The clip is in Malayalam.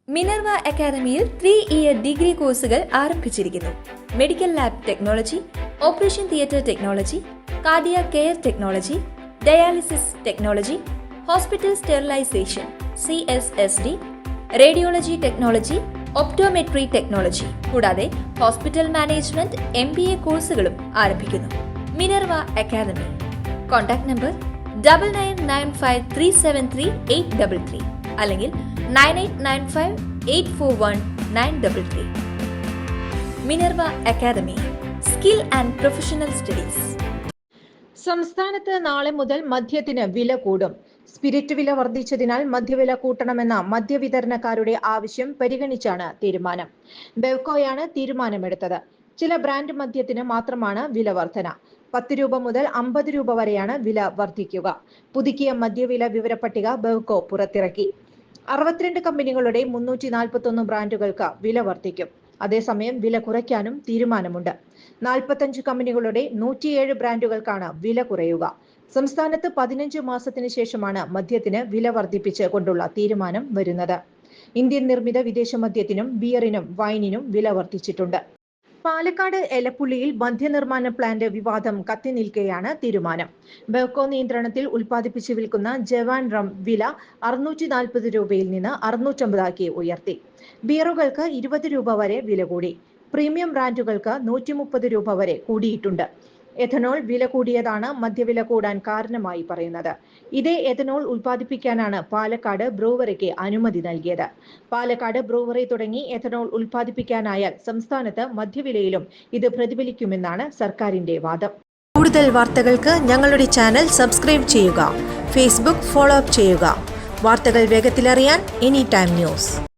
മിനർവ അക്കാദമിയിൽ 3-ഇയർ ഡിഗ്രി കോഴ്സുകൾ ആരംഭിച്ചിരിക്കുന്നു. Medical lab technology, operation theatre technology, cardiac care technology, dialysis technology, hospital sterilisation (CSSD), radiology technology, optometry technology കൂടാതെ ഹോസ്പിറ്റൽ മാനേജ്മെന്റ് MBA കോഴ്സുകളും ആരംഭിക്കുന്നു. Minerva academy. കോൺടാക്ട് നമ്പർ 9995373833 അല്ലെങ്കിൽ 9895841933. Minerva Academy, skill and professional studies. സംസ്ഥാനത്ത് നാളെ മുതൽ മദ്യത്തിന് വില കൂടും. സ്പിരിറ്റ് വില വർദ്ധിച്ചതിനാൽ മദ്യവില കൂട്ടണമെന്ന മദ്യവിതരണക്കാരുടെ ആവശ്യം പരിഗണിച്ചാണ് തീരുമാനം. ബെവ്കോയാണ് തീരുമാനമെടുത്തത്. ചില ബ്രാൻഡ് മദ്യത്തിന് മാത്രമാണ് വില വർധന. 10 രൂപ മുതൽ 50 രൂപ വരെയാണ് വില വർദ്ധിക്കുക. പുതുക്കിയ മദ്യവില വിവരപ്പട്ടിക ബെവ്കോ പുറത്തിറക്കി. 62 കമ്പനികളുടെ 341 ബ്രാൻഡുകൾക്ക് വില വർദ്ധിക്കും. അതേസമയം വില കുറയ്ക്കാനും തീരുമാനമുണ്ട്. 45 കമ്പനികളുടെ 107 ബ്രാൻഡുകൾക്കാണ് വില കുറയുക. സംസ്ഥാനത്ത് 15 മാസത്തിന് ശേഷമാണ് മദ്യത്തിന് വില വർദ്ധിപ്പിച്ച് കൊണ്ടുള്ള തീരുമാനം വരുന്നത്. ഇന്ത്യൻ നിർമ്മിത വിദേശ മദ്യത്തിനും ബിയറിനും വൈനിനും വില വർദ്ധിച്ചിട്ടുണ്ട്. പാലക്കാട് എലപ്പുള്ളിയിൽ മദ്യനിർമ്മാണ പ്ലാന്റ് വിവാദം കത്തി നിൽക്കെയാണ് തീരുമാനം. ബെവ്കോ നിയന്ത്രണത്തിൽ ഉൽപ്പാദിപ്പിച്ച് വിൽക്കുന്ന ജവാൻ റം വില 640 രൂപയിൽ നിന്ന് 650 ആക്കി ഉയർത്തി. ബിയറുകൾക്ക് 20 രൂപ വരെ വില കൂടി. പ്രീമിയം ബ്രാൻഡുകൾക്ക് 130 രൂപ വരെ കൂടിയിട്ടുണ്ട്. എഥനോൾ വില കൂടിയതാണ് മദ്യവില കൂടാൻ കാരണമായി പറയുന്നത്. ഇതേ എഥനോൾ ഉൽപ്പാദിപ്പിക്കാനാണ് പാലക്കാട് ബ്രൂവറിക്ക് അനുമതി നൽകിയത്. പാലക്കാട് ബ്രൂവറി തുടങ്ങി എഥനോൾ ഉൽപ്പാദിപ്പിക്കാനായാൽ സംസ്ഥാനത്ത് മദ്യവിലയിലും ഇത് പ്രതിഫലിക്കുമെന്നാണ് സർക്കാരിന്റെ വാദം. കൂടുതൽ വാർത്തകൾക്ക് ഞങ്ങളുടെ ചാനൽ സബ്സ്ക്രൈബ് ചെയ്യുക. ഫേസ്ബുക്ക് ഫോളോ അപ്പ് ചെയ്യുക. വാർത്തകൾ വേഗത്തിലറിയാൻ എനി ടൈം ന്യൂസ്.